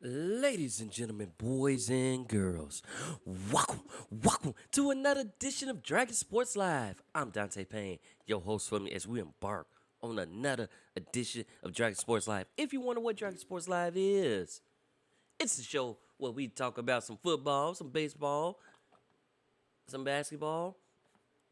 Ladies and gentlemen, boys and girls, welcome to another edition of Dragon Sports Live. I'm Dante Payne, your host for me as we embark on another edition of Dragon Sports Live. If you wonder what Dragon Sports Live is, it's the show where we talk about some football, some baseball, some basketball.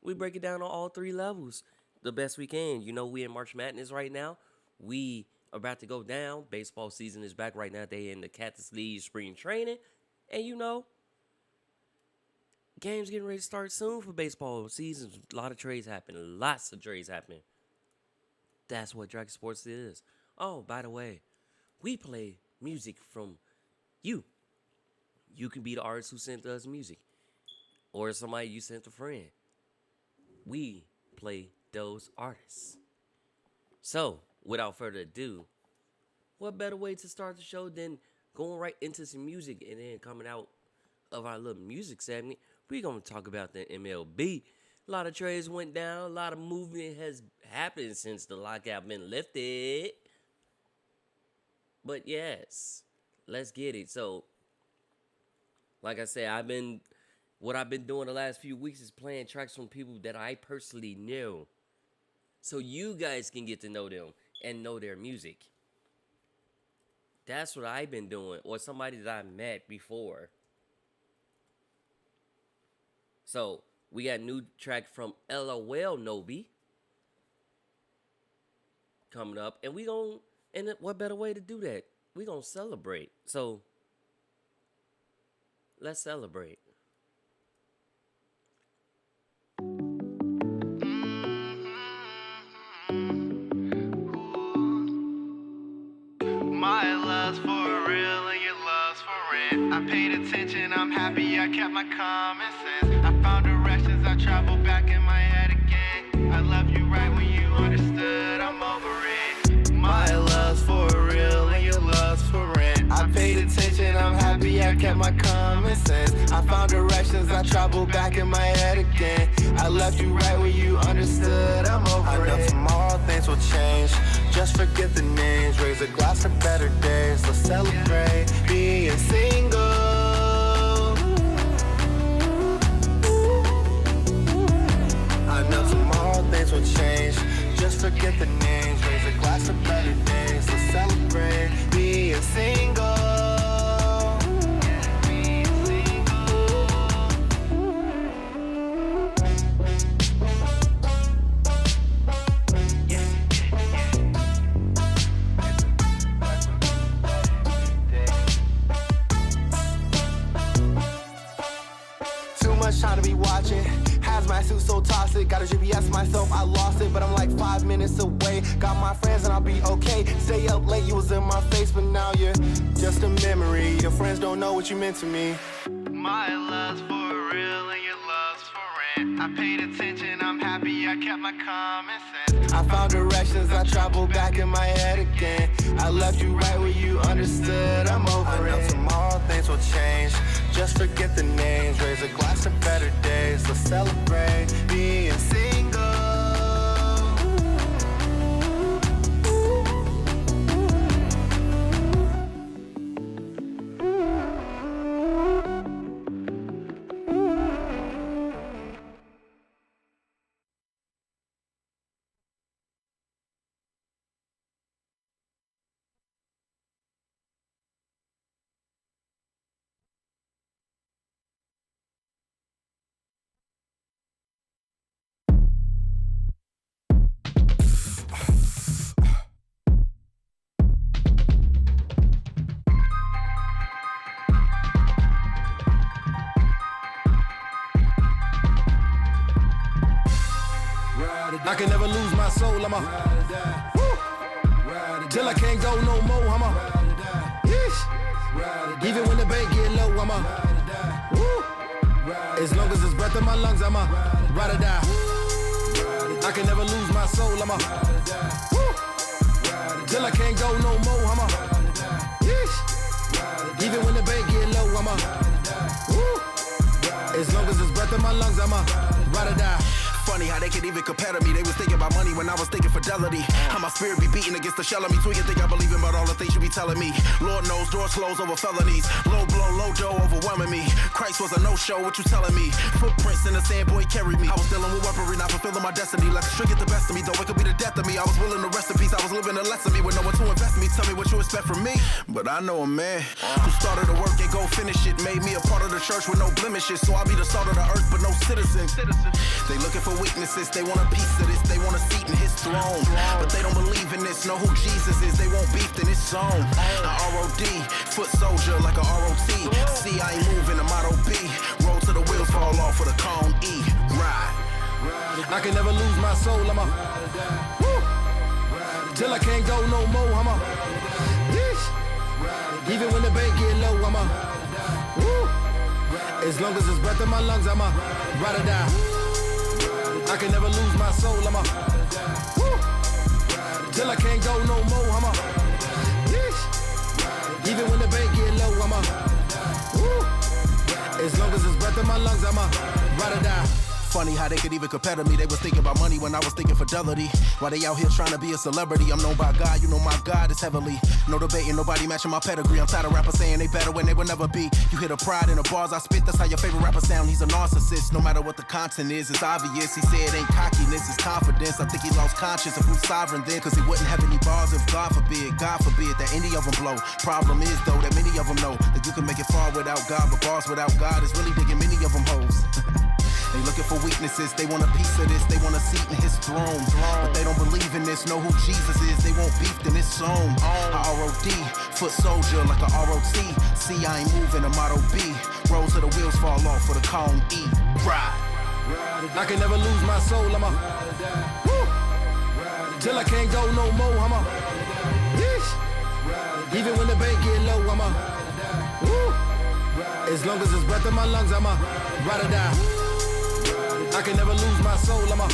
We break it down on all three levels the best we can. You know, we in March Madness right now. We about to go down. Baseball season is back right now. They in the Cactus League spring training. And you know, games getting ready to start soon for baseball seasons. A lot of trades happen. Lots of trades happen. That's what Dragon Sports is. Oh, by the way, we play music from you. You can be the artist who sent us music. Or somebody you sent a friend. We play those artists. So, without further ado, what better way to start the show than going right into some music and then coming out of our little music segment? We're going to talk about the MLB. A lot of trades went down. A lot of movement has happened since the lockout been lifted. But yes, let's get it. So, like I said, what I've been doing the last few weeks is playing tracks from people that I personally knew. So you guys can get to know them and know their music. That's what I've been doing. Or somebody that I met before. So we got a new track from LOL Nobi coming up. And what better way to do that? We gonna celebrate. So let's celebrate. My love's for real and your love's for rent. I paid attention, I'm happy I kept my common sense. I found directions, I traveled back in my head again. I love you right when you understood, I'm over it. My love's for real and your love's for rent. I paid attention, I'm happy I kept my common sense. I found directions, I traveled back in my head again. I left you right when you understood, I'm over it. I know tomorrow things will change. Just forget the names, raise a glass for better days. Let's celebrate being single. I know tomorrow things will change. Just forget the names, raise a glass for better days. Let's celebrate being single. Trying to be watching, hazmat suit so toxic. Got a GPS myself, I lost it, but I'm like 5 minutes away. Got my friends and I'll be okay. Stay up late, you was in my face, but now you're just a memory. Your friends don't know what you meant to me. My love's for real and your love's for rent. I paid attention, I'm happy I kept my common sense. I found directions, I traveled back in my head again. I left you right where you understood, I'm over it. I know tomorrow things will change. Just forget the names, raise a glass of better days. Let's celebrate being single. I can never lose my soul, I'm a till I can't go no more, I'm a even when the bank get low, I'm a as long as there's breath in my lungs, I'm a ride or die. I can never lose my soul, I'm a till I can't go no more, I'm a even when the bank get low, I'm a as long as there's breath in my lungs, I'm a ride or die. Funny how they they could even compare to me. They was thinking about money when I was thinking fidelity. How my spirit be beating against the shell of me. Tweaking, think I believe in about all the things you be telling me. Lord knows, doors closed over felonies. Low blow, low dough overwhelming me. Christ was a no-show, what you telling me? Footprints in the sand, boy, carried me. I was dealing with weaponry, not fulfilling my destiny. Let the string get the best of me, though it could be the death of me. I was willing to rest in peace, I was living the less of me with no one to invest in me. Tell me what you expect from me. But I know a man who started the work and go finish it. Made me a part of the church with no blemishes. So I'll be the salt of the earth, but no citizen. They looking for weaknesses, they want a piece of this. They want a seat in his throne, but they don't believe in this. Know who Jesus is, they won't beef in his song. A ROD, foot soldier like a ROT. See, I ain't moving, the motto B. Roll till the wheels fall off for the cone E. Ride. I can never lose my soul, I'm a woo. Till I can't go no more, I'm a yeesh. Even when the bank get low, I'm a woo. As long as there's breath in my lungs, I'm a ride or die. I can never lose my soul, I'm a woo. Till I can't go no more, I'm a yeesh. Even when the bank get low, I'm a woo. As long as there's breath in my lungs, I'm a ride or die. Funny how they could even compare to me. They was thinking about money when I was thinking fidelity. While they out here trying to be a celebrity. I'm known by God, you know my God is heavily. No debating, nobody matching my pedigree. I'm tired of rappers saying they better when they will never be. You hear the pride in the bars I spit, that's how your favorite rapper sound. He's a narcissist, no matter what the content is, it's obvious. He said it ain't cockiness, it's confidence. I think he lost conscience of who's sovereign then, cause he wouldn't have any bars if God forbid that any of them blow. Problem is though, that many of them know that you can make it far without God, but bars without God is really digging many of them hoes. They looking for weaknesses, they want a piece of this, they want a seat in his throne. But they don't believe in this, know who Jesus is, they won't beef in his song. A ROD, foot soldier like a ROT. See, I ain't moving, a motto B. Rolls till the wheels fall off for the cone E. Ride. I can never lose my soul, I'm a woo. Till I can't go no more, I'm a yeesh. Even when the bank get low, I'm a woo. As long as there's breath in my lungs, I'm a ride or die. I can never lose my soul, I'm a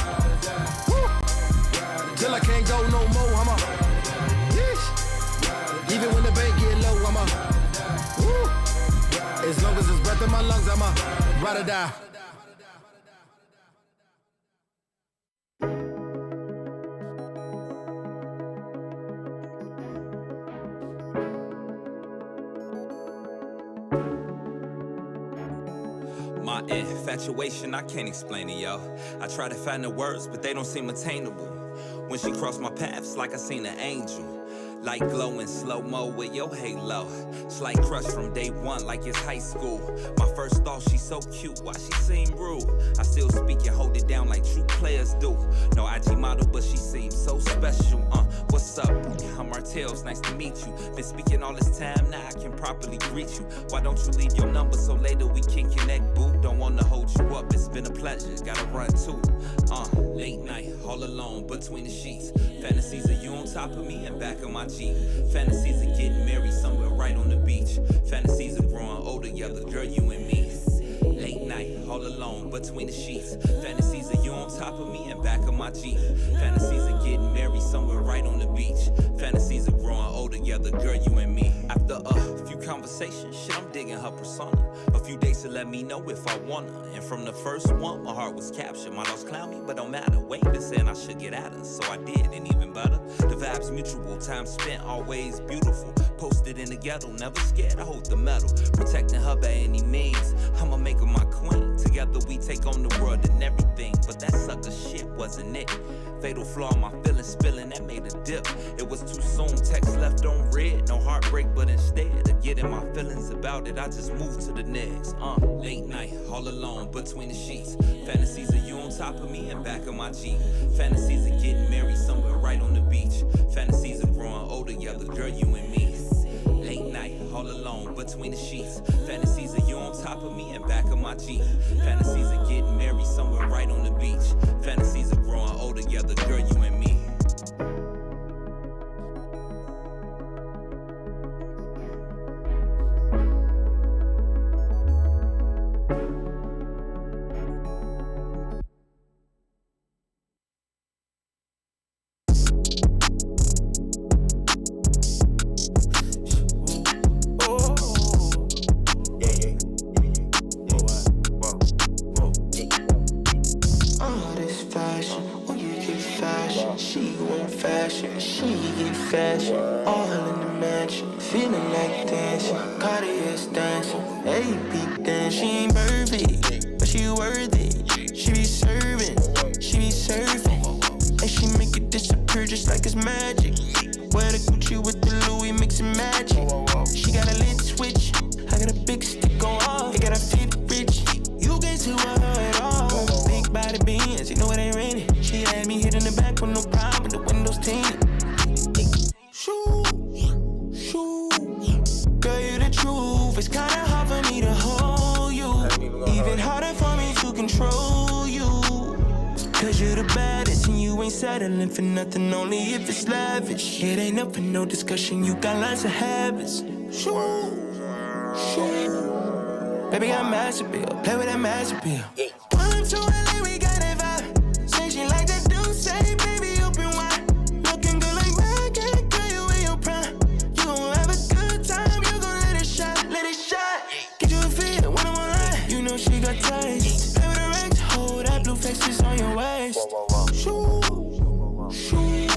woo. Till I can't go no more, I'm a yeesh. Even when the bank get low, I'm a woo. As long as there's breath in my lungs, I'm a ride or die. My infatuation, I can't explain it, yo. I try to find the words, but they don't seem attainable. When she crossed my path, it's like I seen an angel. Like glowing slow-mo with your halo. Slight crush from day one like it's high school. My first thought, she's so cute, why she seem rude? I still speak and hold it down like true players do. No IG model, but she seems so special. What's up? I'm Martell's, nice to meet you. Been speaking all this time, now I can properly greet you. Why don't you leave your number so later we can connect, boo? Don't wanna hold you up, it's been a pleasure, gotta run too. Late night, all alone between the sheets. Fantasies of you on top of me and back of my Jeep. Fantasies of getting married somewhere right on the beach. Fantasies of growing older together, girl, you and me. Late night, all alone between the sheets. Fantasies of you on top of me and back of my Jeep. Fantasies of getting married somewhere right on the beach. Fantasies of growing older together, girl, you and me. After a few conversations, shit, I'm digging her persona. A few days to let me know if I wanna. And from the first one, my heart was captured. My dogs clown me, but don't matter. Wayne been saying I should get at her, so I did, and even better. The vibes mutual, time spent always beautiful. Posted in the ghetto, never scared to hold the metal. Protecting her by any means, I'ma make her my queen. Together we take on the world and everything. But that sucker shit wasn't it. Fatal flaw in my feelings spilling, that made a dip. It was too soon, text left on red. No heartbreak, but instead of getting my feelings about it, I just moved to the next. Late night, all alone between the sheets. Fantasies of you on top of me and back of my Jeep. Fantasies of getting married somewhere right on the beach. Fantasies of growing older together, girl, you and me. Late night, all alone between the sheets. Fantasies of you on top of me and back of my Jeep. Fantasies of getting married somewhere right on the beach. Fantasies of growing older together, girl, you and me. fashion, all in the mansion. Feeling like dancing, Cartier's dancing, AP dancing. She ain't perfect, but she worth it. She be serving, she be serving, and she make it disappear just like it's magic. Wear the Gucci with the Louis mixing magic. She got a lit switch, I got a big stick go off. It got a fit rich, you can't see what her at all. Big body beans, you know it ain't raining. She had me hit in the back with no problem, with the windows tinted. Shoo, shoo, girl, you the truth. It's kinda hard for me to hold you, even harder for me to control you. Cause you the baddest and you ain't settling for nothing, only if it's lavish. It ain't up for no discussion, you got lots of habits. Shoo, shoo, baby got master bill, play with that master bill. One, two, LA, we got that vibe. Say she like that dude, say baby open wide. Looking good like that, girl, you in your prime. You gon' have a good time, you gon' let it shine, let it shine. Get you a feel, when I'm online, you know she got taste. Play with the racks, hold that blue face is on your waist. Shoo, shoo,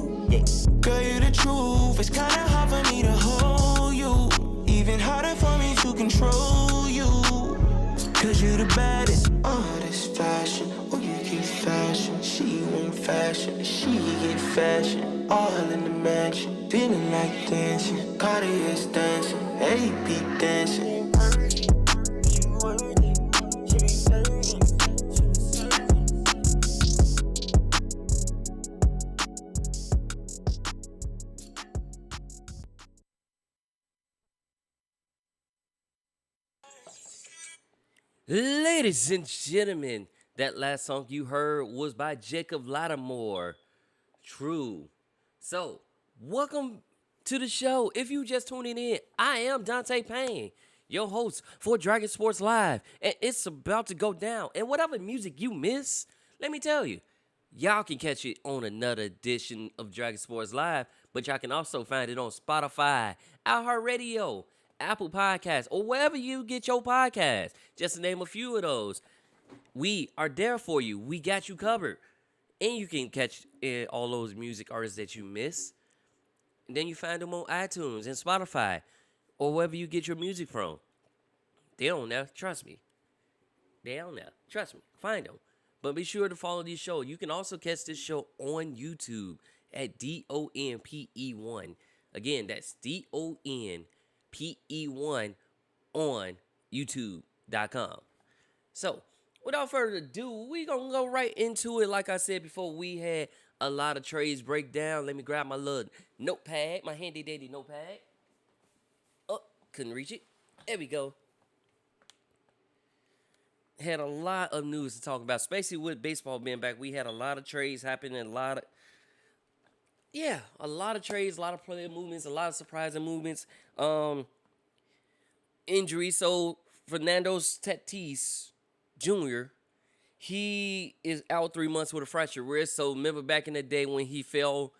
girl, you the truth. It's kinda hard for me to hold you, even harder for me to control you. Cause you the baddest. This fashion, oh you get fashion. She want fashion, she get fashion. All in the mansion, feeling like dancing. Cartier's dancing, AP dancing. Ladies and gentlemen, that last song you heard was by Jacob Lattimore. True. So, welcome to the show. If you just tuning in, I am Dante Payne, your host for Dragon Sports Live, and it's about to go down. And whatever music you miss, let me tell you, y'all can catch it on another edition of Dragon Sports Live, but y'all can also find it on Spotify, iHeartRadio, Apple Podcasts, or wherever you get your podcasts. Just to name a few of those. We are there for you. We got you covered. And you can catch all those music artists that you miss. And then you find them on iTunes and Spotify, or wherever you get your music from. They on there. Trust me. They on there. Trust me. Find them. But be sure to follow this show. You can also catch this show on YouTube at DONPE1. Again, that's DONPE1 on YouTube.com. So, without further ado, we gonna go right into it. Like I said before, we had a lot of trades break down. Let me grab my little notepad, my handy dandy notepad. Oh, couldn't reach it. There we go. Had a lot of news to talk about, especially with baseball being back. We had a lot of trades happening, a lot of trades, a lot of player movements, a lot of surprising movements. Injuries. So Fernando Tatis Jr., he is out 3 months with a fractured wrist. So remember back in the day when he fell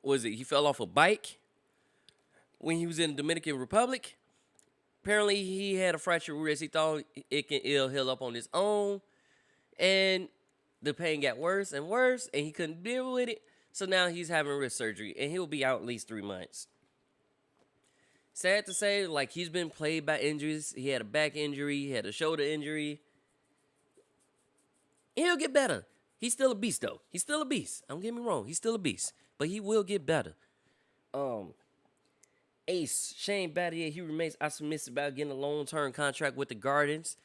off a bike when he was in the Dominican Republic? Apparently he had a fractured wrist. He thought it'll heal up on his own. And the pain got worse and worse, and he couldn't deal with it. So now he's having wrist surgery, and he'll be out at least 3 months. Sad to say, like, he's been plagued by injuries. He had a back injury. He had a shoulder injury. He'll get better. He's still a beast, though. He's still a beast. Don't get me wrong. He's still a beast. But he will get better. Ace, Shane Battier, he remains optimistic about getting a long-term contract with the Guardians,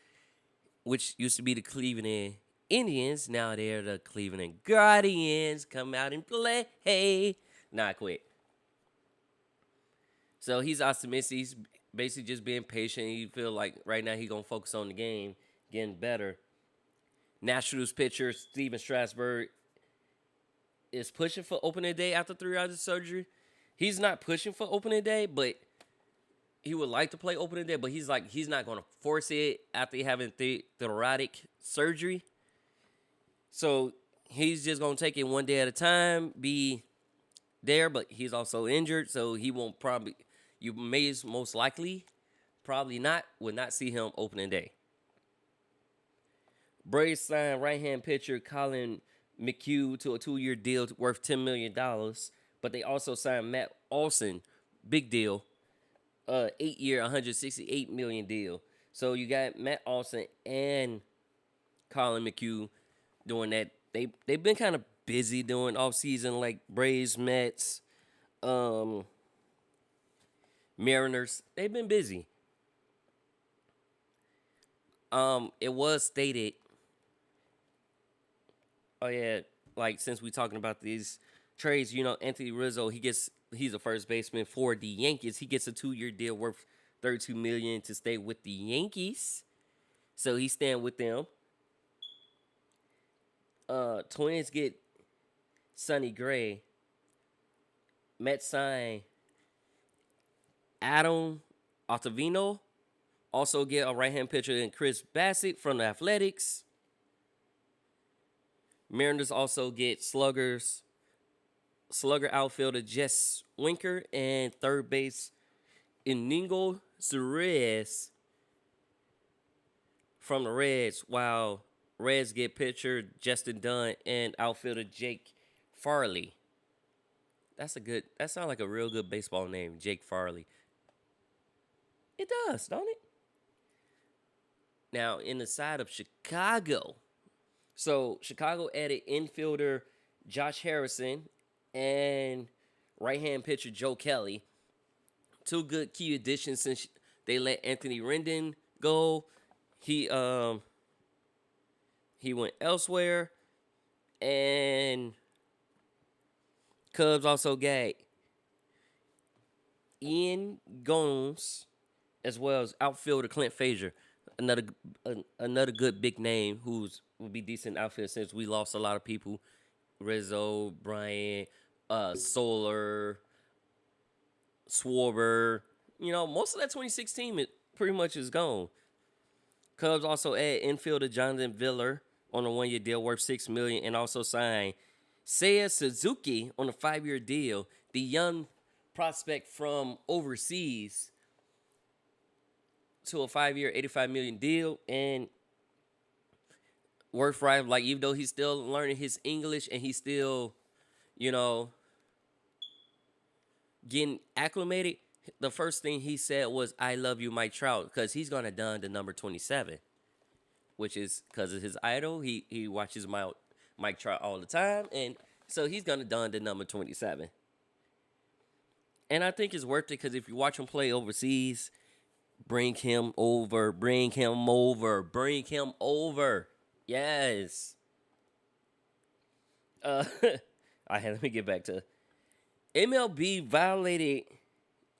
which used to be the Cleveland Indians. Now they're the Cleveland Guardians. Come out and play. Hey. Nah, I quit. So he's optimistic. He's basically just being patient. He feel like right now he's going to focus on the game, getting better. Nationals pitcher Steven Strasburg is pushing for opening day after 3 hours of surgery. He's not pushing for opening day, but he would like to play opening day, but he's not going to force it after having thoracic surgery. So he's just going to take it one day at a time, be there, but he's also injured, so he won't probably, you may most likely, probably not, will not see him opening day. Braves signed right-hand pitcher Colin McHugh to a 2-year deal worth $10 million, but they also signed Matt Olson big deal. 8-year, $168 million deal. So you got Matt Olson and Colin McHugh doing that. They've been kind of busy doing off season, like Braves, Mets, Mariners. They've been busy. It was stated. Oh yeah, like since we talking about these trades, Anthony Rizzo, he's a first baseman for the Yankees. He gets a 2-year deal worth $32 million to stay with the Yankees. So he's staying with them. Twins get Sonny Gray. Mets sign Adam Ottavino. Also get a right-hand pitcher in Chris Bassett from the Athletics. Mariners also get slugger outfielder Jess Winker and third base Inigo Cerez from the Reds, while Reds get pitcher Justin Dunn and outfielder Jake Farley. That sounds like a real good baseball name, Jake Farley. It does, don't it? Now, in the side of Chicago, so Chicago added infielder Josh Harrison and right-hand pitcher Joe Kelly. Two good key additions since they let Anthony Rendon go. He went elsewhere. And Cubs also got Ian Gomes as well as outfielder Clint Frazier. Another good big name will be decent outfield since we lost a lot of people. Rizzo, Bryant, Soler, Schwarber. Most of that 2016 it pretty much is gone. Cubs also add infielder Jonathan Villar on a 1-year deal worth $6 million and also signed Seiya Suzuki on a 5-year deal, the young prospect from overseas, to a 5-year, $85 million deal, and worth right. Like, even though he's still learning his English and he's still, getting acclimated, the first thing he said was, "I love you, Mike Trout," because he's gonna don the number 27, which is because of his idol. He watches Mike Trout all the time, and so he's gonna don the number 27. And I think it's worth it because if you watch him play overseas, bring him over. Yes. Let me get back to MLB violated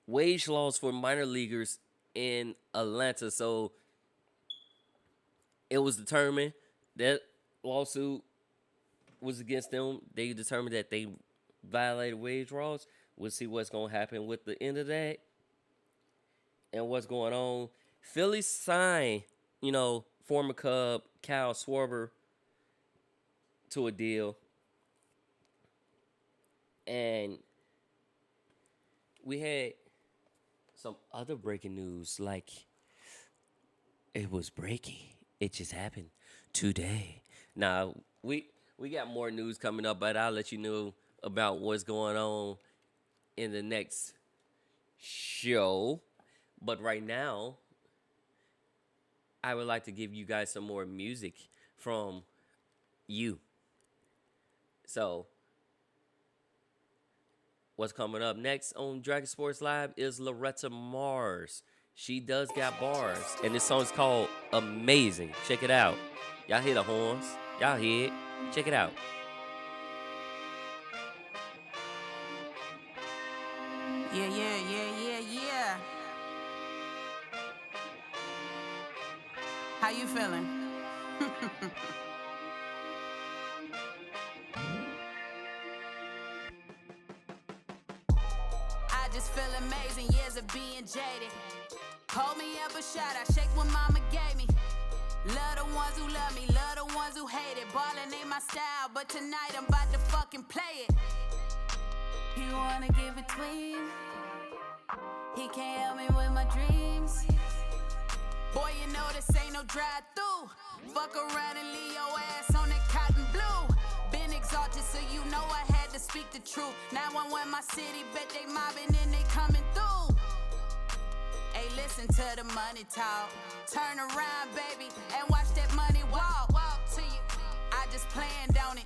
wage laws for minor leaguers in Atlanta. So it was determined that lawsuit was against them. They determined that they violated wage laws. We'll see what's going to happen with the end of that and what's going on. Philly signed, former Cub Kyle Schwarber to a deal. And we had some other breaking news, like it was breaking. It just happened today. Now, we got more news coming up, but I'll let you know about what's going on in the next show. But right now, I would like to give you guys some more music from you. So, what's coming up next on Dragon Sports Live is Loretta Mars. She does got bars, and this song's called Amazing. Check it out. Y'all hear the horns? Y'all hear it? Check it out. Yeah. How you feeling? I just feel amazing, years of being jaded. Hold me up a shot, I shake what mama gave me. Love the ones who love me, love the ones who hate it. Ballin' ain't my style, but tonight I'm about to fucking play it. He wanna get between, he can't help me with my dreams. Boy, you know this ain't no drive-through. Fuck around and leave your ass on that cotton blue. Been exalted, so you know I had to to speak the truth. 911 my city, bet they mobbing and they coming through. Hey, listen to the money talk. Turn around, baby, and watch that money walk. Walk to you. I just planned on it.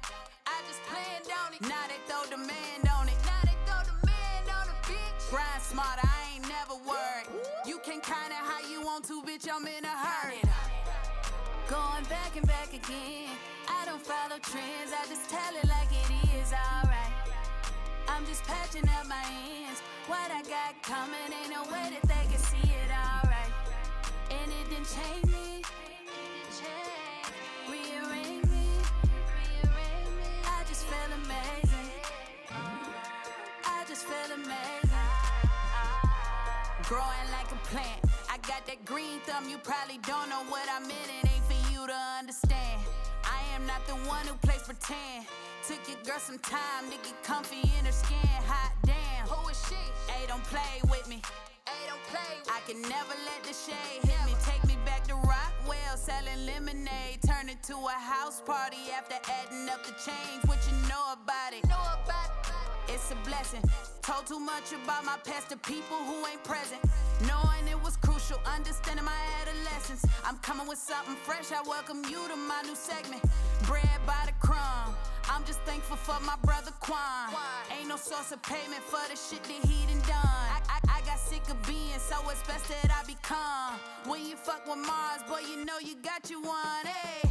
Now they throw demand on it. Grind smarter, I ain't never worried. You can count it how you want to, bitch, I'm in a hurry. Going back and back again. I don't follow trends, I just tell it like it is, alright. I'm just patching up my ends. What I got coming, ain't no way that they can see it, alright. And it didn't change me. Rearrange me. I just feel amazing. I just feel amazing. Growing like a plant. I got that green thumb, you probably don't know what I meant. It ain't for you to understand. I am not the one who plays pretend. Took your girl some time to get comfy in her skin. Hot damn. Who is she? Hey, don't play with me. I can never let the shade hit me. Take me back to Rockwell, selling lemonade. Turn it to a house party after adding up the change. What you know about it? It's a blessing. Told too much about my past to people who ain't present. Knowing it was crucial, understanding my adolescence. I'm coming with something fresh, I welcome you to my new segment. Bread by the crumb, I'm just thankful for my brother Quan. Ain't no source of payment for the shit that he done done. I got sick of being, so it's best that I become. When you fuck with Mars, boy, you know you got you one, hey.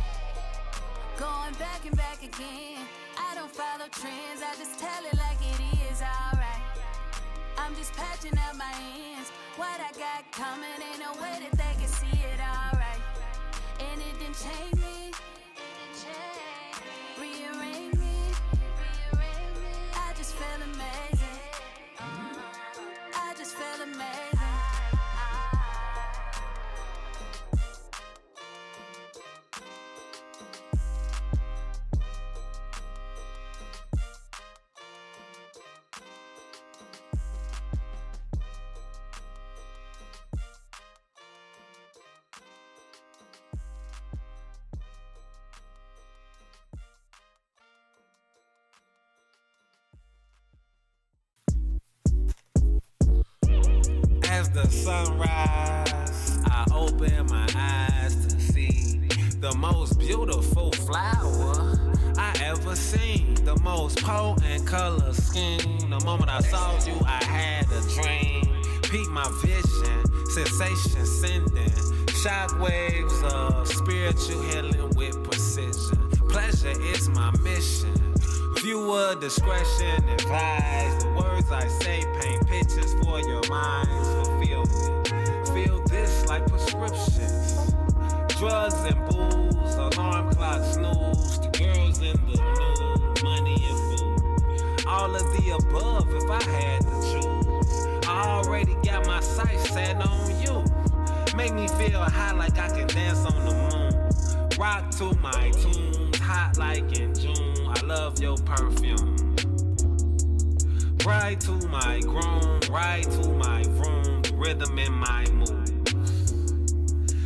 Going back and back again. I don't follow trends, I just tell it like it is, alright. I'm just patching up my ends. What I got coming, ain't no way that they can see it, alright. And it didn't change me. Rearrange me. I just feel amazing. I just feel amazing. As the sunrise, I open my eyes to see the most beautiful flower I ever seen. The most potent color scheme. The moment I saw you, I had a dream. Peep my vision, sensation sending shockwaves of spiritual healing with precision. Pleasure is my mission. Viewer discretion advised. The words I say paint pictures for your minds. Fulfill it. Feel this like prescriptions. Drugs and booze, alarm clock snooze. The girls in the nude, money and food. All of the above if I had to choose. I already got my sights set on you. Make me feel high like I can dance on the moon. Rock to my tunes, hot like in June. I love your perfume. Right to my groove, right to my room. The rhythm in my moves.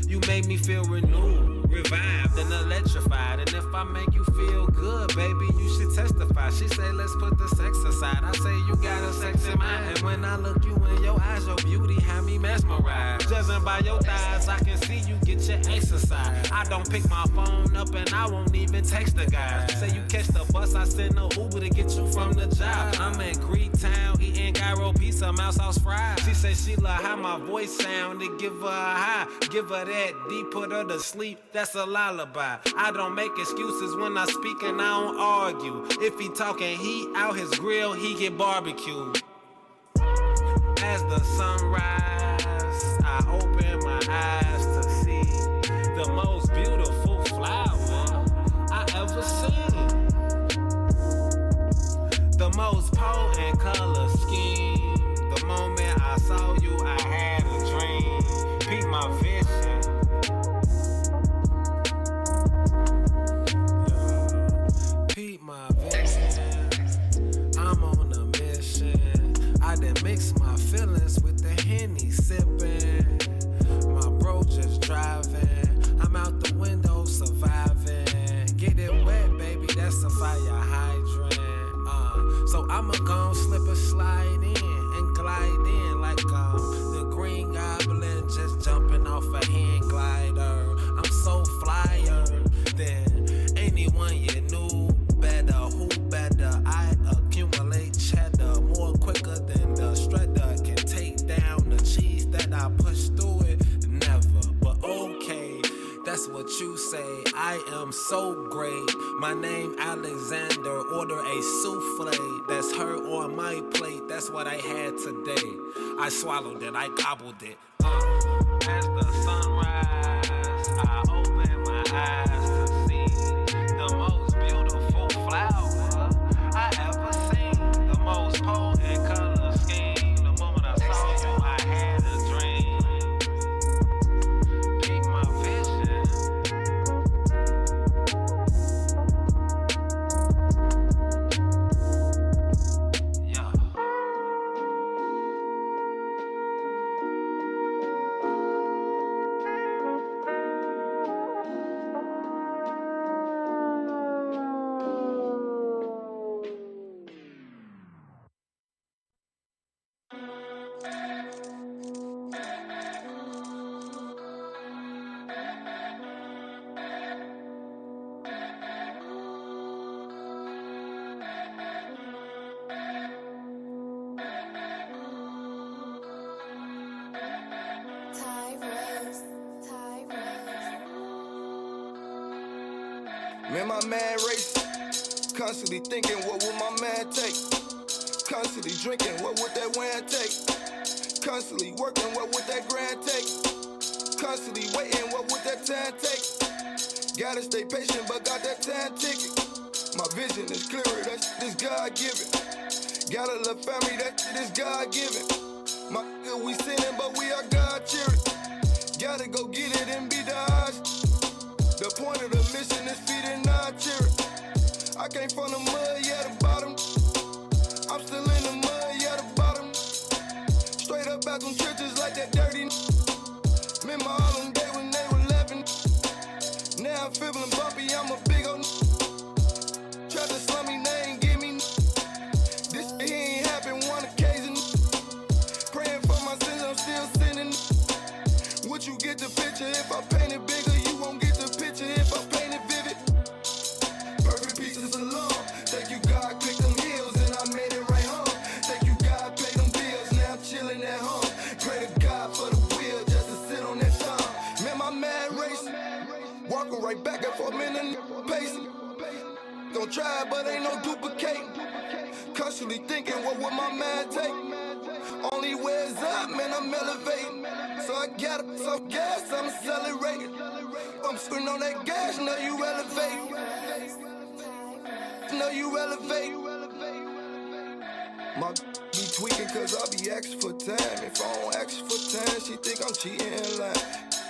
You make me feel renewed, revived and electrified. And if I make you feel good, baby, you should testify. She say, let's put the sex aside. I say, you got a sexy mind. And when I look you in your eyes, your beauty had me mesmerized. Judging by your thighs, I can see you get your exercise. I don't pick my phone up and I won't even text the guy. Say you catch the bus, I send no Uber to get you from the job. I'm in Greek Town, eating gyro pizza, mouse sauce fries. She say she love how my voice sound, to give her a high. Give her that D, put her to sleep, that's a lullaby. I don't make excuses when I speak and I don't argue. If he talking heat out his grill, he get barbecued. As the sunrise, I open my eyes to see the most beautiful flower I ever seen. The most potent color scheme. The moment I saw you, I had a dream. Peep my vision. Peep my vision. I'm on a mission. I done mix my feelings with the Henny off a hand glider. I'm so flyer than anyone you knew. Better, who better? I accumulate cheddar more quicker than the shredder can take down the cheese that I push through it. Never, but okay. That's what you say. I am so great. My name Alexander. Order a souffle. That's her on my plate. That's what I had today. I swallowed it. I gobbled it. As the sunrise, I open my eyes to see the most beautiful flower I ever seen. The most potent color scheme. The moment I saw you, I had a dream. Peep my vision. Yeah. Man, my man racing, constantly thinking, what would my man take? Constantly drinking, what would that wine take? Constantly working, what would that grand take? Constantly waiting, what would that time take? Gotta stay patient, but got that time ticket. My vision is clearer, that shit is God-given. Got a little family, that shit is God-given. My nigga, we sinning, but we are God-cheering. Gotta go get it and be the odds. The point of the mission is feeding our cheering. I came from the mud, yeah, the bottom. I'm still in the mud, yeah, the bottom. Straight up out them trenches like that dirty. Remember all them days when they were laughing. Now I'm feeling bumpy, I'm a big old. Tried to slum me, they ain't give me. This shit ain't happened one occasion. Praying for my sins, I'm still sinning. Would you get the picture if I paint it bigger? You won't get the picture if I paint it vivid. Perfect pieces alone. Thank you, God, clicked them heels and I made it right home. Thank you, God, paid them bills. Now I'm chilling at home. Pray to God for the wheel just to sit on that tongue. Man, my man racing. Walking right back and forth, man, pacing. Don't try, but ain't no duplicating. Constantly thinking, what would my man take? Only way is up, man, I'm elevating. So I gotta some gas, I'm accelerating. I'm screwing on that gas, know you elevating. Know you elevating. My be tweaking cause I be asking for time. If I don't ask for time, she think I'm cheating in line.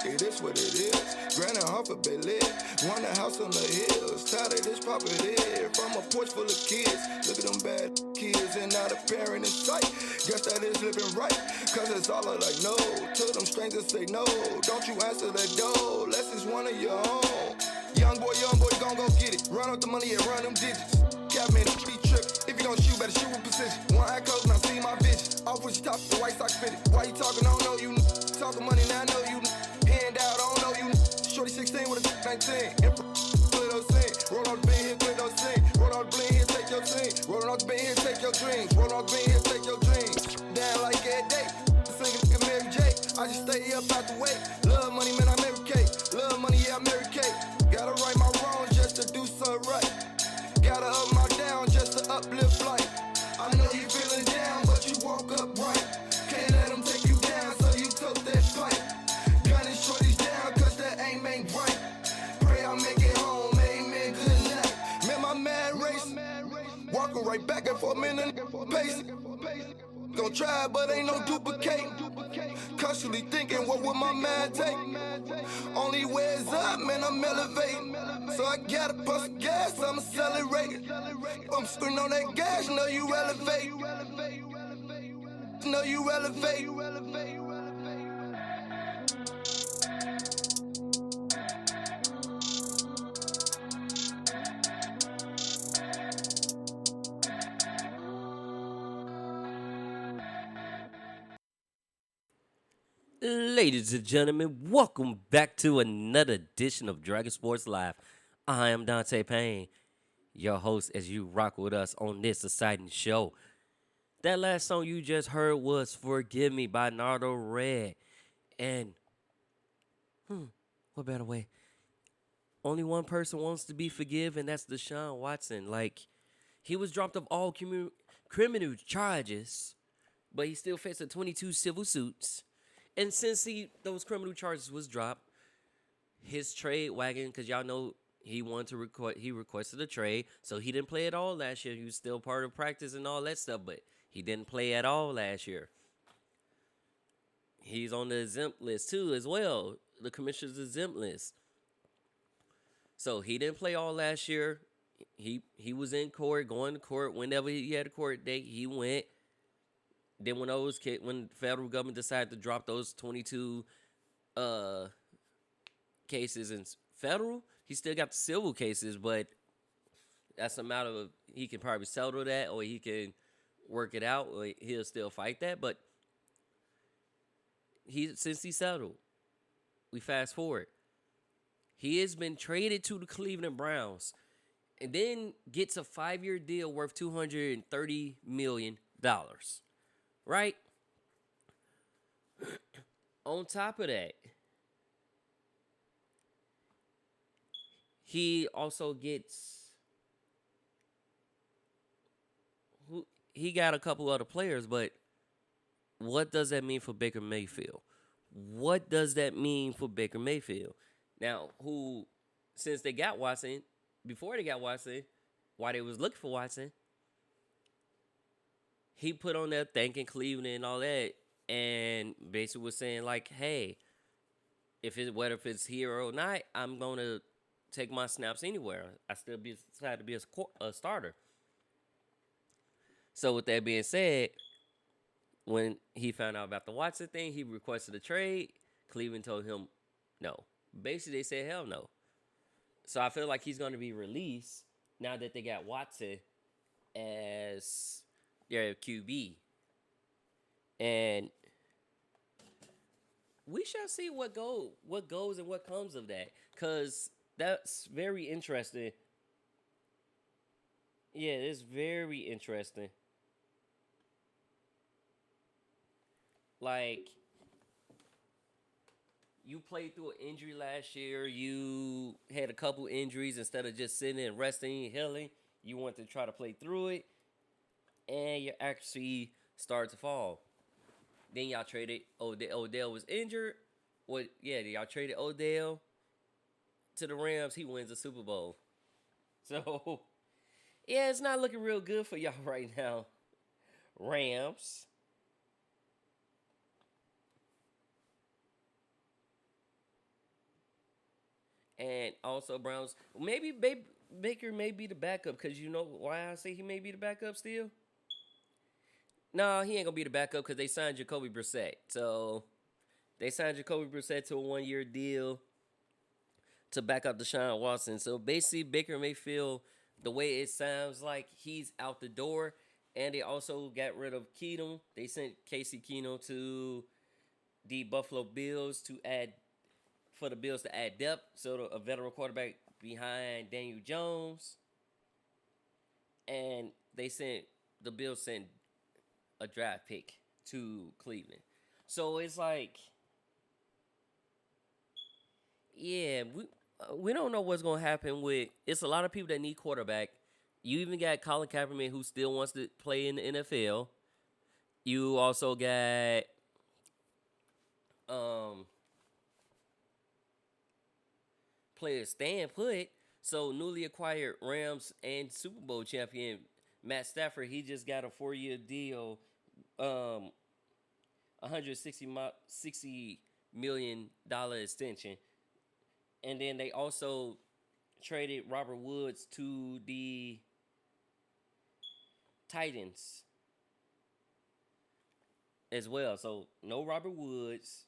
It is what it is. Granted, half a bit lit. Want a house on the hills. Tired of this property. From a porch full of kids. Look at them bad kids and not a parent in sight. Guess that is living right. Cause it's all I like, no. Till them strangers say no. Don't you answer that door. Unless it's one of your own. Young boy, gon' go get it. Run out the money and run them digits. Cap man, be trippin'. If you gon' shoot, better shoot with precision. One eye closed and I see my vision. Off with your top, the white socks fitted. Why you talking? I don't know you. Talking money, now I know you. Hand out, I don't know you. Shorty 16 with a 19. And split those scenes. Roll on the bin here, split those scenes. Roll on the blend here, take your team. Roll on the bin here, take your dreams. Roll on the bin here, take your dreams. Down like every day. Singing like Mary J. I just stay up out the way. Love money, man, I'm Mary Kate. Love money, yeah, I'm Mary Kate. Gotta right my wrongs just to do something right. Gotta up my down just to uplift life. I know you feeling down, but you walk up right. Can't let them take you down, so you took that fight. Gunning shorties down, cause that aim ain't right. Pray I make it home, amen, good night. Man, my man racing. Walking right back and forth, man, pacing. Gon' try, but ain't no duplicating. Constantly thinking, what would my man take? Only way is up, man, I'm elevating. So I gotta pump some gas, I'm accelerating. I'm screwing on that gas, know you elevate. Know you elevate. Ladies and gentlemen, welcome back to another edition of Dragon Sports Live. I am Dante Payne, your host, as you rock with us on this exciting show. That last song you just heard was Forgive Me by Nardo Red. And, what better way? Only one person wants to be forgiven, that's Deshaun Watson. Like, he was dropped of all criminal charges, but he still facing 22 civil suits. And since those criminal charges was dropped, his trade wagon, because y'all know he wanted to he requested a trade, so he didn't play at all last year. He was still part of practice and all that stuff, but he didn't play at all last year. He's on the exempt list too, as well, the commissioner's exempt list. So he didn't play all last year. He was in court, going to court whenever he had a court date. He went. Then when the federal government decided to drop those 22 cases in federal, he still got the civil cases, but that's a matter of he can probably settle that, or he can work it out, or he'll still fight that. But since he settled, we fast forward. He has been traded to the Cleveland Browns, and then gets a 5-year deal worth $230 million. Right? On top of that, he also he got a couple other players, but what does that mean for Baker Mayfield? What does that mean for Baker Mayfield? Now, since they got Watson, before they got Watson, while they was looking for Watson, he put on there thanking Cleveland and all that, and basically was saying like, "Hey, whether it's here or not, I'm gonna take my snaps anywhere. I still decide to be a starter." So with that being said, when he found out about the Watson thing, he requested a trade. Cleveland told him no. Basically, they said hell no. So I feel like he's gonna be released now that they got Watson as their QB. And we shall see what goes and what comes of that, because that's very interesting. Yeah, it's very interesting. Like, you played through an injury last year. You had a couple injuries. Instead of just sitting and resting and healing, you want to try to play through it, and your accuracy started to fall. Then y'all traded Odell was injured. Y'all traded Odell to the Rams. He wins the Super Bowl. So, yeah, it's not looking real good for y'all right now, Rams. And also Browns. Maybe Baker may be the backup, because you know why I say he may be the backup still? No, he ain't going to be the backup because they signed Jacoby Brissett. So they signed Jacoby Brissett to a 1-year deal to back up Deshaun Watson. So basically, Baker Mayfield, the way it sounds like, he's out the door. And they also got rid of Keenum. They sent Casey Keenum to the Buffalo Bills for the Bills to add depth. So a veteran quarterback behind Daniel Jones. And the Bills sent a draft pick to Cleveland. So it's like, yeah, we don't know what's going to happen with, it's a lot of people that need quarterback. You even got Colin Kaepernick, who still wants to play in the NFL. You also got players staying put. So newly acquired Rams and Super Bowl champion Matt Stafford, he just got a 4-year deal, $160 million extension. And then they also traded Robert Woods to the Titans as well. So no Robert Woods.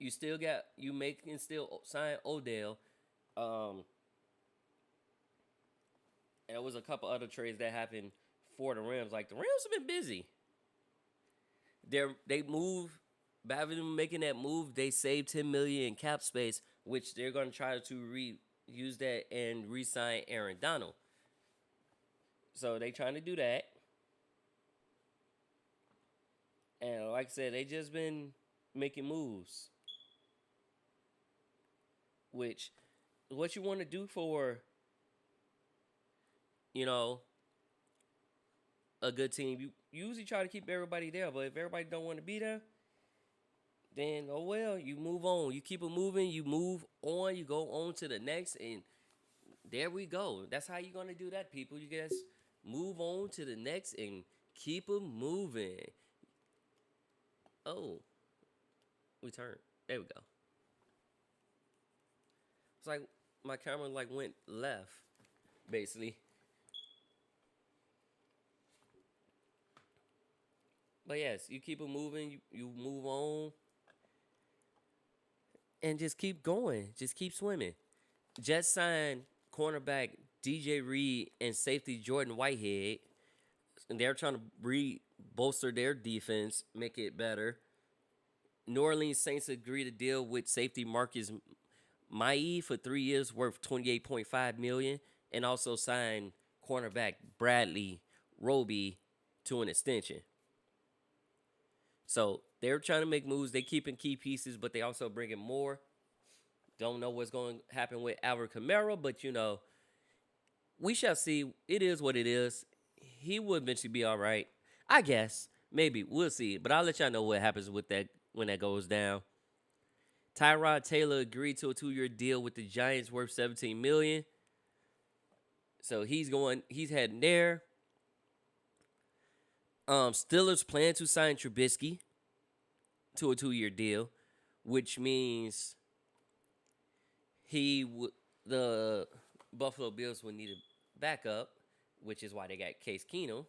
You can still sign Odell. And there was a couple other trades that happened for the Rams. Like, the Rams have been busy. They moved by them making that move, they saved 10 million in cap space, which they're going to try to use that and re-sign Aaron Donald. So they trying to do that. And like I said, they just been making moves. Which, what you want to do for, you know, a good team, you usually try to keep everybody there. But if everybody don't want to be there, then oh well, you move on. You keep it moving. You move on. You go on to the next, and there we go. That's how you're gonna do that, people. You guys move on to the next and keep it moving. Oh, we turned. There we go. It's like my camera like went left, basically. But yes, you keep it moving. You move on. And just keep going. Just keep swimming. Jets signed cornerback DJ Reed and safety Jordan Whitehead. And they're trying to bolster their defense, make it better. New Orleans Saints agreed to deal with safety Marcus Maye for 3 years, worth $28.5 million, and also signed cornerback Bradley Roby to an extension. So they're trying to make moves. They keeping key pieces, but they also bringing more. Don't know what's going to happen with Alvin Kamara, but you know, we shall see. It is what it is. He will eventually be all right, I guess. Maybe we'll see. But I'll let y'all know what happens with that when that goes down. Tyrod Taylor agreed to a 2-year deal with the Giants worth $17 million. So he's heading there. Steelers plan to sign Trubisky to a 2-year deal, which means the Buffalo Bills will need a backup, which is why they got Case Keenum.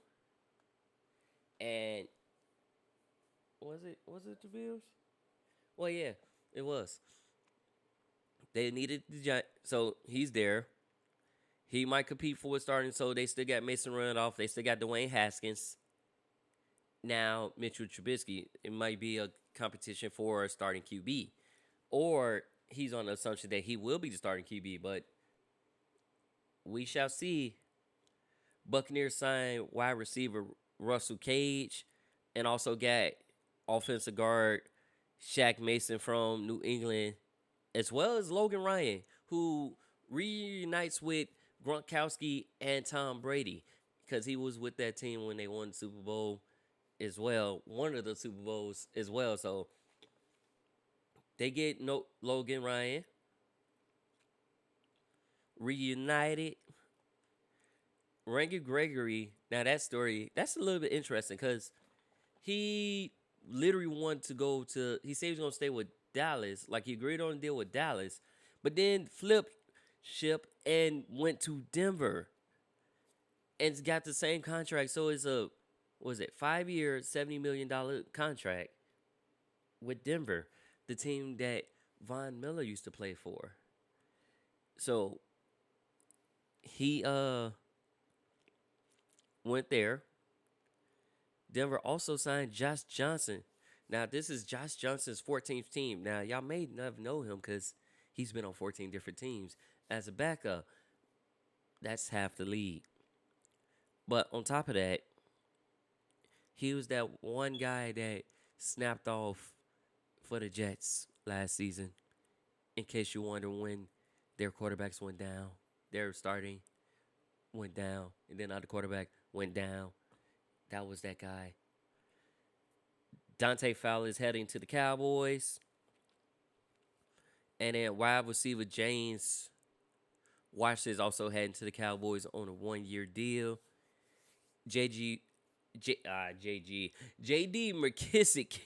And was it the Bills? Well, yeah, it was. They needed the Giants, so he's there. He might compete for a starting, so they still got Mason Rudolph. They still got Dwayne Haskins. Now, Mitchell Trubisky, it might be a competition for a starting QB. Or he's on the assumption that he will be the starting QB, but we shall see. Buccaneers signed wide receiver Russell Cage and also got offensive guard Shaq Mason from New England, as well as Logan Ryan, who reunites with Gronkowski and Tom Brady because he was with that team when they won the Super Bowl as well, one of the Super Bowls as well. So they get Logan Ryan reunited. Randy Gregory, now that story, that's a little bit interesting because he literally wanted to go to, he said he was going to stay with Dallas, like he agreed on a deal with Dallas, but then flipped ship and went to Denver and got the same contract. So it's a, 5-year, $70 million contract with Denver, the team that Von Miller used to play for. So he went there. Denver also signed Josh Johnson. Now, this is Josh Johnson's 14th team. Now, y'all may not know him because he's been on 14 different teams as a backup. That's half the league. But on top of that, he was that one guy that snapped off for the Jets last season. In case you wonder when their quarterbacks went down, their starting went down, and then other quarterback went down. That was that guy. Dante Fowler is heading to the Cowboys. And then wide receiver James Washington is also heading to the Cowboys on a 1-year deal. JD McKissick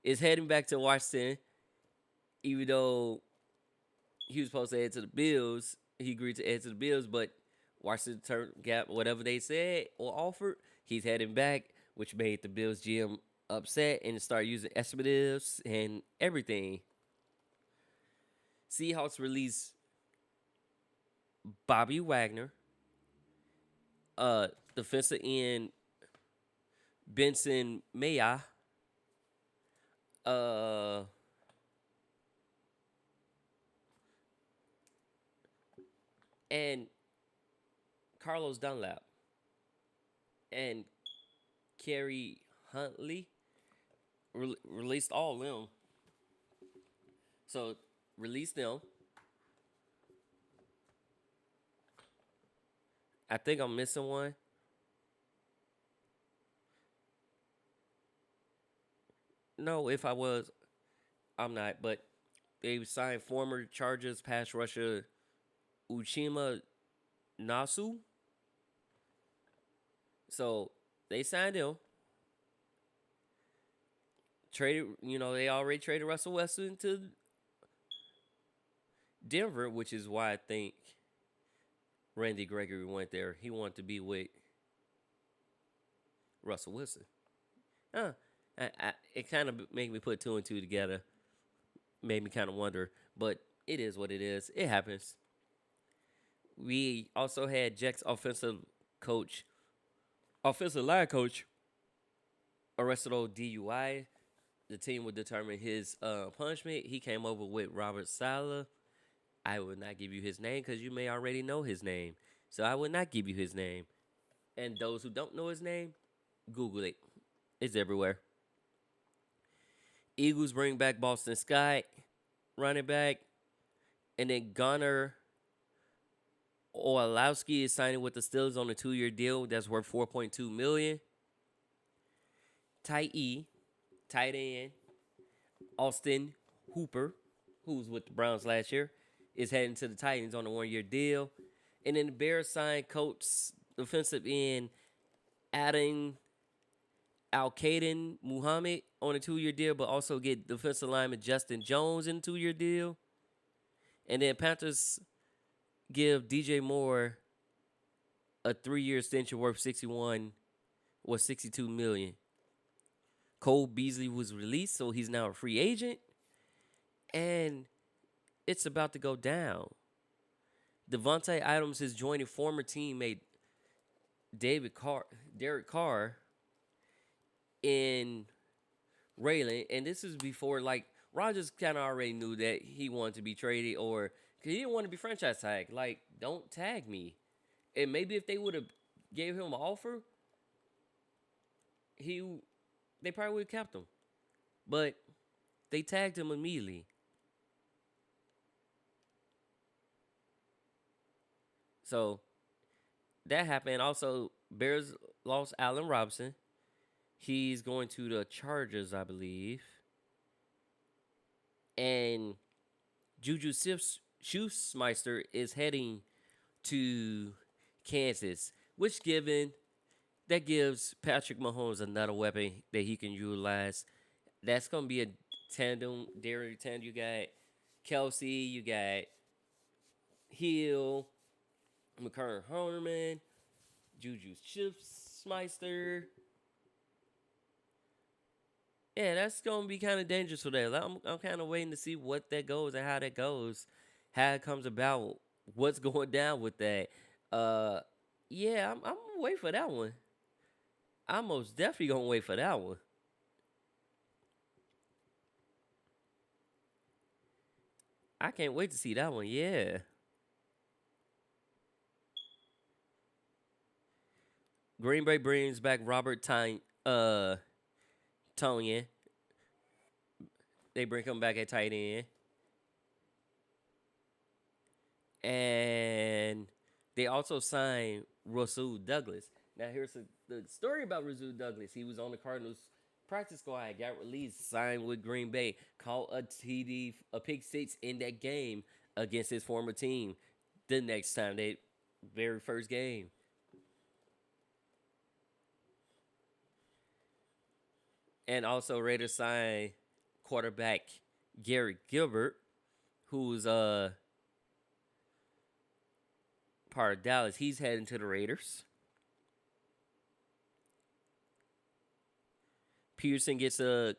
is heading back to Washington, even though he was supposed to head to the Bills. He agreed to head to the Bills, but Washington got whatever they said or offered. He's heading back, which made the Bills GM upset and started using expletives and everything. Seahawks released Bobby Wagner, defensive end Benson Maya, Uh, and Carlos Dunlap and Kerry Huntley released all of them. So release them. I think I'm missing one. No, if I was, I'm not. But they signed former Chargers pass rusher Uchima Nasu. So they signed him. Traded, they already traded Russell Wilson to Denver, which is why I think Randy Gregory went there. He wanted to be with Russell Wilson. It kind of made me put two and two together. Made me kind of wonder, but it is what it is. It happens. We also had Jets offensive line coach, arrested on DUI. The team would determine his punishment. He came over with Robert Saleh. I will not give you his name because you may already know his name. So I will not give you his name. And those who don't know his name, Google it. It's everywhere. Eagles bring back Boston Scott, running back. And then Gunnar Orlowski is signing with the Steelers on a 2-year deal that's worth $4.2 million. Tight end, Austin Hooper, who was with the Browns last year, is heading to the Titans on a 1-year deal. And then the Bears signed Colts defensive end Aden Al-Qaeda Muhammad on a 2-year deal, but also get defensive lineman Justin Jones in a 2-year deal. And then Panthers give DJ Moore a 3-year extension worth $62 million. Cole Beasley was released, so he's now a free agent. And it's about to go down. Devontae Adams is joining former teammate Derek Carr in Rayland. And this is before, Rodgers kind of already knew that he wanted to be traded, or because he didn't want to be franchise tagged. Don't tag me. And maybe if they would have gave him an offer, they probably would have kept him. But they tagged him immediately. So that happened. Also, Bears lost Allen Robinson. He's going to the Chargers, I believe. And Juju Schuster is heading to Kansas, which gives Patrick Mahomes another weapon that he can utilize. That's going to be a tandem. You got Kelsey, you got Hill, McCurry Herman, Juju Smith-Schuster. Yeah, that's going to be kind of dangerous for that. I'm kind of waiting to see what that goes and how that goes, how it comes about, what's going down with that. Yeah, I'm going to wait for that one. I'm most definitely going to wait for that one. I can't wait to see that one, yeah. Green Bay brings back Robert Tonyan. They bring him back at tight end. And they also signed Rasul Douglas. Now, here's the story about Rasul Douglas. He was on the Cardinals practice squad, got released, signed with Green Bay, caught a pick six in that game against his former team. The next time, very first game. And also Raiders signed quarterback Garrett Gilbert, who's part of Dallas. He's heading to the Raiders. Cordell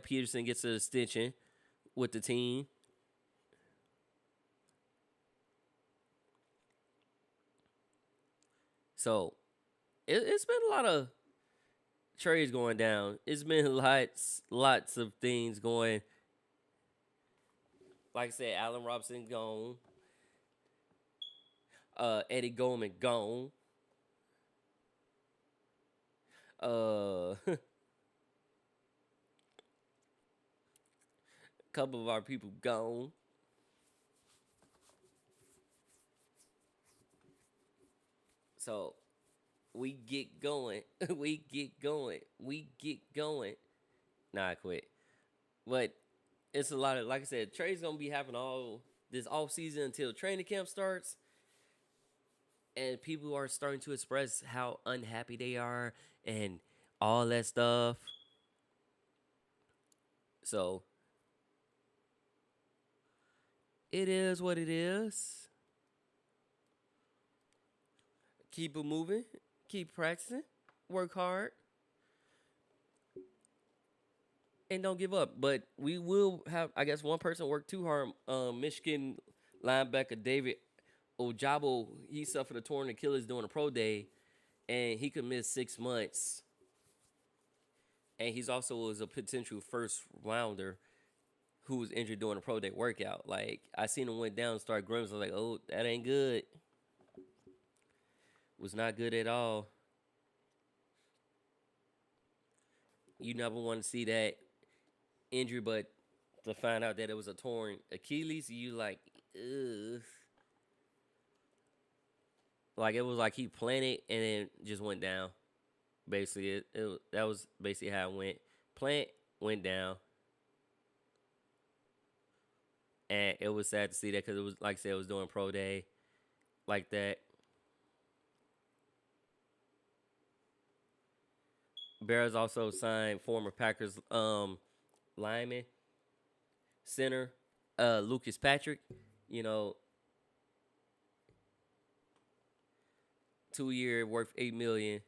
Peterson gets an extension with the team. So, it's been a lot of trades going down. It's been lots of things going. Like I said, Allen Robinson gone. Eddie Goldman gone. A couple of our people gone. So we get going. We get going. We get going. Nah, I quit. But it's a lot of, like I said, trades gonna be happening all this off season until training camp starts. And people are starting to express how unhappy they are and all that stuff. So it is what it is. Keep it moving. Keep practicing. Work hard. And don't give up. But we will have, I guess, one person worked too hard. Michigan linebacker David Ojabo, he suffered a torn Achilles during a pro day, and he could miss 6 months. And he's also was a potential first rounder who was injured during a pro day workout. Like, I seen him went down and start grimacing. I was like, oh, that ain't good. Was not good at all. You never want to see that injury, but to find out that it was a torn Achilles, you like, ugh. Like, it was like he planted and then just went down. Basically, that was basically how it went. Plant, went down. And it was sad to see that because it was, like I said, it was doing pro day like that. Bears also signed former Packers lineman, center, Lucas Patrick. You know, 2-year worth $8 million.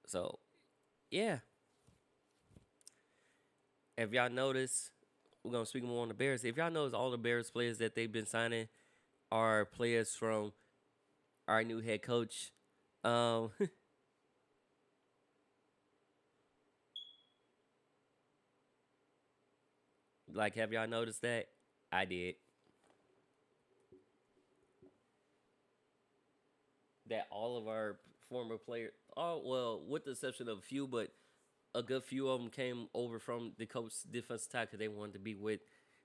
So, yeah. If y'all notice, we're gonna speak more on the Bears. If y'all notice, all the Bears players that they've been signing are players from our new head coach. Like, have y'all noticed that? I did. That all of our former players, oh, well, with the exception of a few, but a good few of them came over from the coach defensive tackle because they wanted to be with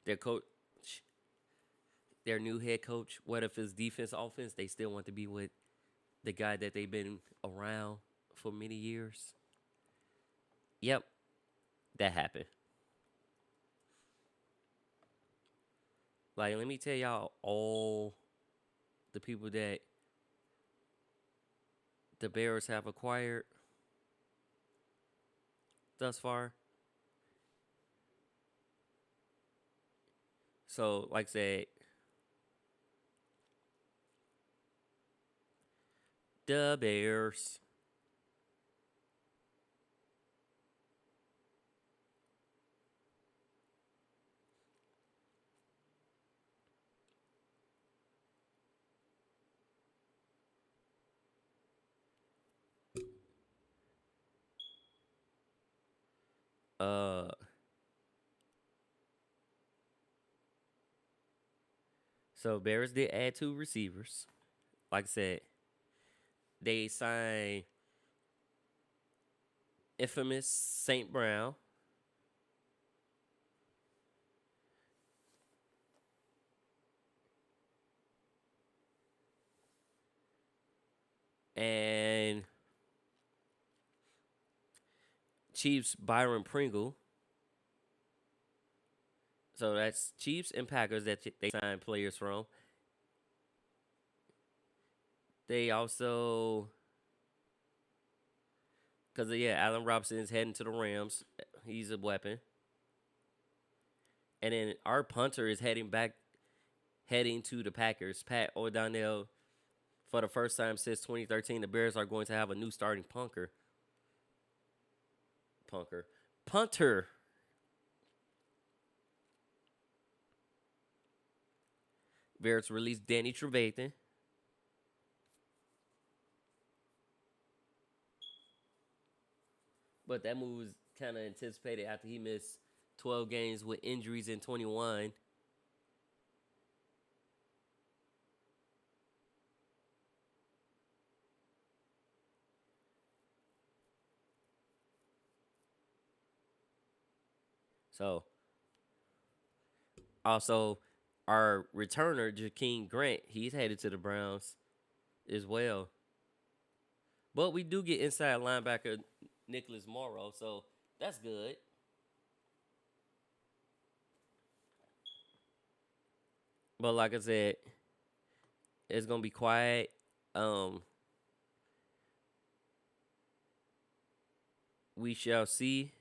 their coach, their new head coach. What if it's defense, offense? They still want to be with the guy that they've been around for many years. Yep, that happened. Like, let me tell y'all all the people that the Bears have acquired thus far. So, like I said, the Bears. So Bears did add 2 receivers. Like I said, they signed infamous St. Brown. And Chiefs Byron Pringle. So that's Chiefs and Packers that they signed players from. They also, because, yeah, Allen Robinson is heading to the Rams. He's a weapon. And then our punter is heading to the Packers. Pat O'Donnell, for the first time since 2013, the Bears are going to have a new starting punter. Bears released Danny Trevathan But that move was kind of anticipated after he missed 12 games with injuries in 21. So, also, our returner, Jakeem Grant, he's headed to the Browns as well. But we do get inside linebacker Nicholas Morrow, so that's good. But like I said, it's going to be quiet. We shall see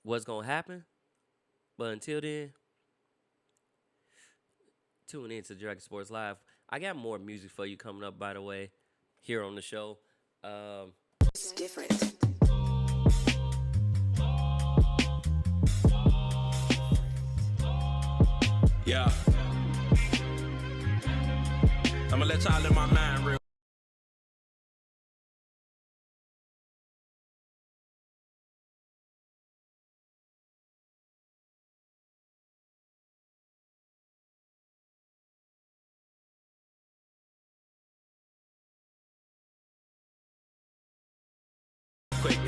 what's going to happen. But until then, tune in to Dragon Sports Live. I got more music for you coming up, by the way, here on the show. It's different. Yeah. I'ma let y'all in my mind real quick.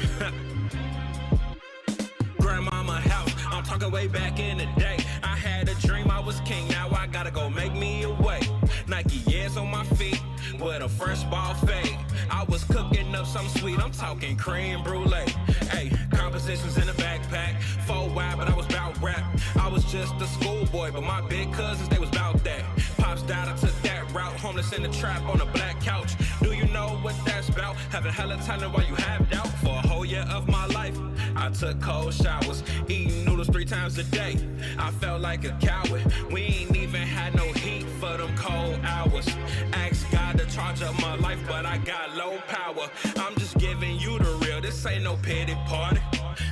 Grandmama house, I'm talking way back in the day. I had a dream I was king, now I gotta go make me a way. Nike years on my feet with a fresh ball fade. I was cooking up something sweet, I'm talking creme brulee. Hey, compositions in a backpack, 4 wide, but I was bout rap. I was just a schoolboy, but my big cousins, they was bout that. Pops died, I took that route, homeless in the trap on a black couch. Do you know what that's about? Having hella time while you have doubt. For a whole year of my life, I took cold showers, eating noodles 3 times a day. I felt like a coward. We ain't even had no heat for them cold hours. Asked God to charge up my life, but I got low power. I'm just giving you the real, this ain't no pity party.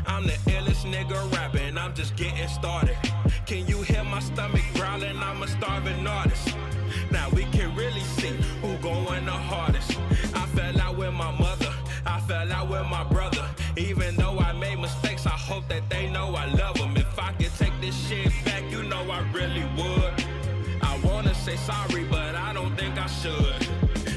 I'm the illest nigga rapping, I'm just getting started. Can you hear my stomach growling? I'm a starving artist. Now we can really see who going the hardest. I fell out with my mother, I fell out with my brother. Even though I made mistakes, I hope that they know I love them. If I could take this shit back, you know I really would. I wanna say sorry, but I don't think I should.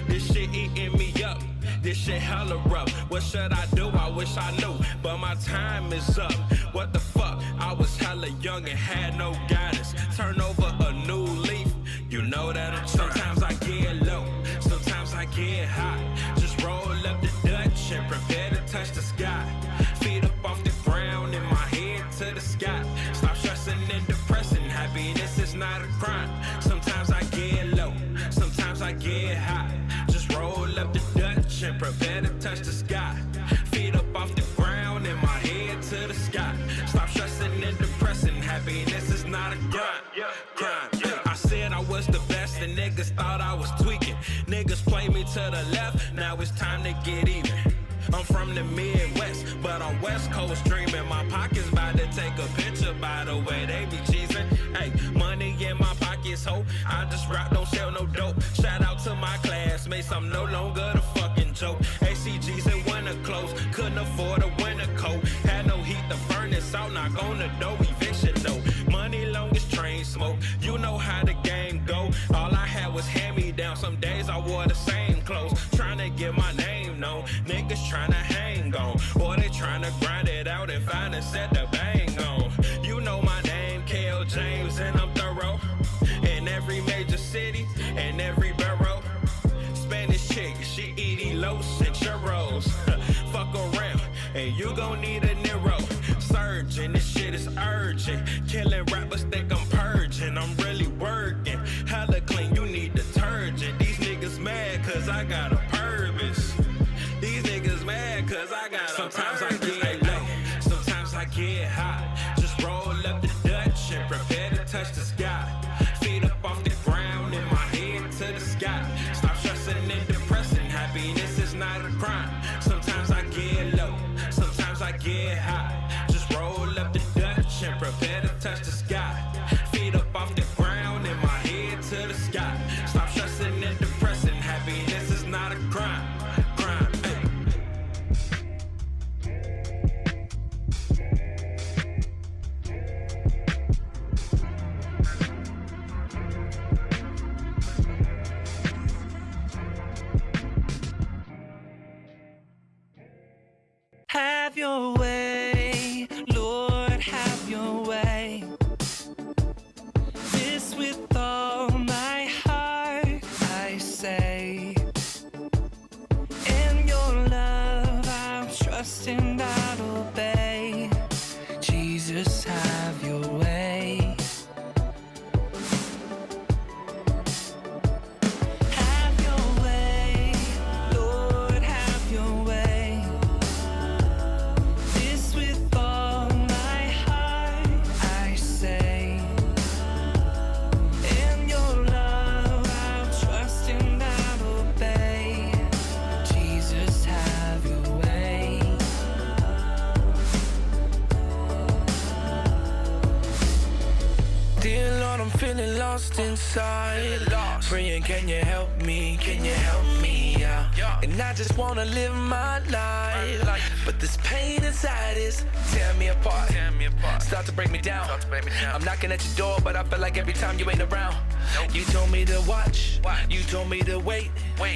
This shit eating me up, this shit hella rough. What should I do? I wish I knew, but my time is up. What the fuck? I was hella young and had no guidance. Turn over a new leaf, you know that I'm trying. Sometimes I get low, sometimes I get high. Just roll up the Dutch and prepare to touch the sky. Feet up off the ground and my head to the sky. Stop stressing and depressing, happiness is not a crime. Sometimes I get low, sometimes I get high. Just roll up the Dutch and prepare to touch the sky. Feet up off the ground and my head to the sky. Stop stressing and depressing, happiness is not a crime. I said I was the best and niggas thought I was tweaking. Niggas play me to the left, now it's time to get even. I'm from the Midwest, but I'm West Coast dreaming. My pockets about to take a picture, by the way they be cheesing. Hey, money in my pockets, ho. I just rap, don't sell no dope. Shout out to my classmates, I'm no longer the fucking joke. ACGs and winter clothes, couldn't afford a winter coat. Had no heat, the furnace out, knock on the door, eviction though. Money long as train smoke, you know how the game go. All I had was hand-me-down, some days I wore the same clothes. Trying to get my name known, niggas trying to hang on. Or they trying to grind it out and find and set the bang on. You know my name, KL James, and I'm thorough. In every major city, and every borough. Spanish chick, she eating los and churros. Fuck around, and you gon' need a Nero. Surgeon, this shit is urgent. Killing rappers think I'm purging, I'm really working. Hella clean, you need detergent. These niggas mad cause I got a purpose. These niggas mad cause I got sometimes a purpose. Sometimes I get low, sometimes I get high. Just roll up the Dutch and prepare to touch the sky. Feet up off the ground and my head to the sky. Stop stressing and depressing, happiness is not a crime. Sometimes I get low, sometimes I get high. Just roll up the Dutch and prepare to touch the sky. Have your way, Lord, have your way. This with all my heart I say. In your love I'll trust and I'll obey. Jesus, have your way. Have your way, Lord, have your way. This with all my heart I say. In your love I'll trust and I'll obey. Jesus, have your way. Dear Lord, I'm feeling lost inside. Praying, can you help me? Can you help me? Yeah. And I just wanna live my life. But this pain inside is tearing me apart. Start to break me down. I'm knocking at your door, but I feel like every time you ain't around. You told me to watch. You told me to wait.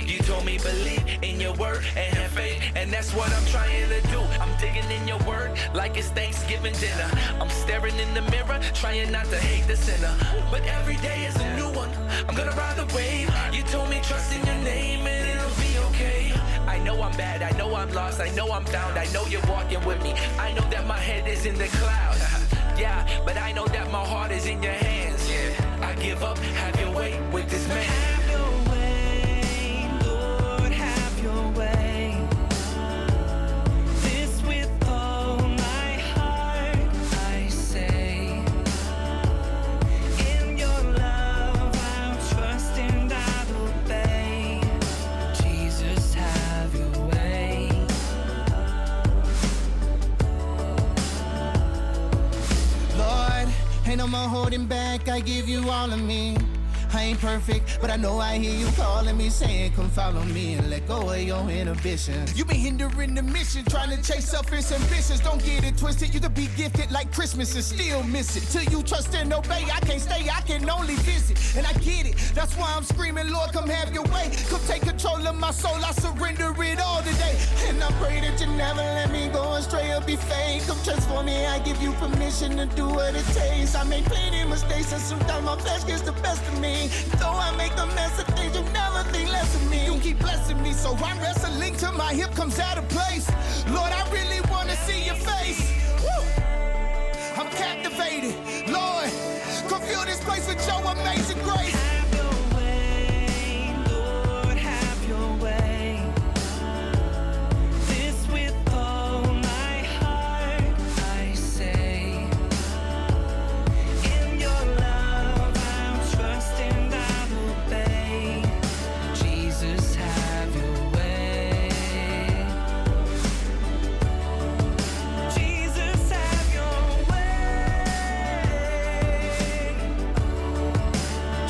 You told me believe in your word and have faith. And that's what I'm trying to do. I'm digging in your word like it's Thanksgiving dinner. I'm staring in the mirror, trying not to hate the sinner. But every day is a new one. I'm gonna ride the wave. You told me trust in your name and it'll be okay. I know I'm bad, I know I'm lost, I know I'm found, I know you're walking with me. I know that my head is in the clouds. Yeah, but I know that my heart is in your hands. Yeah, I give up, have your way with this man. Have your way, Lord, have your way. This with all my heart I say. In your love I'll trust and I'll obey. Jesus, have your way. Lord, ain't no more holding back, I give you all of me. I ain't perfect, but I know I hear you calling me, saying come follow me and let go of your inhibitions. You been hindering the mission, trying to chase selfish ambitions. Don't get it twisted, you could be gifted like Christmas and still miss it. Till you trust and obey, I can't stay, I can only visit. And I get it, that's why I'm screaming, Lord, come have your way. Come take control of my soul, I surrender it all today. And I pray that you never let me go astray or be fake. Come transform me, I give you permission to do what it takes. I make plenty mistakes and sometimes my flesh gets the best of me. Though I make a mess of things, you never think less of me. You keep blessing me, so I'm wrestling till my hip comes out of place. Lord, I really wanna see your face. Woo! I'm captivated. Lord, come fill this place with your amazing grace. Have your way, Lord, have your way. This with all my heart I say. In your love I'll trust and I'll obey. Jesus, have your way. Jesus, have your way.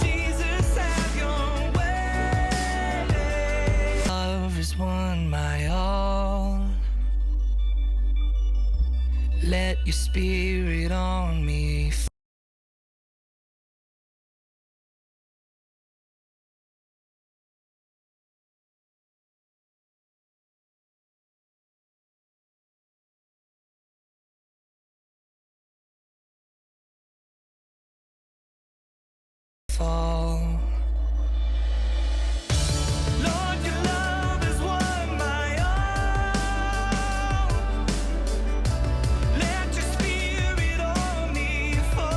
Jesus, have your way. Love is one my all. Let your spirit on me. Fall. Lord, your love is one my all. Let your spirit on me fall.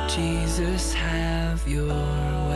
Jesus, have your way.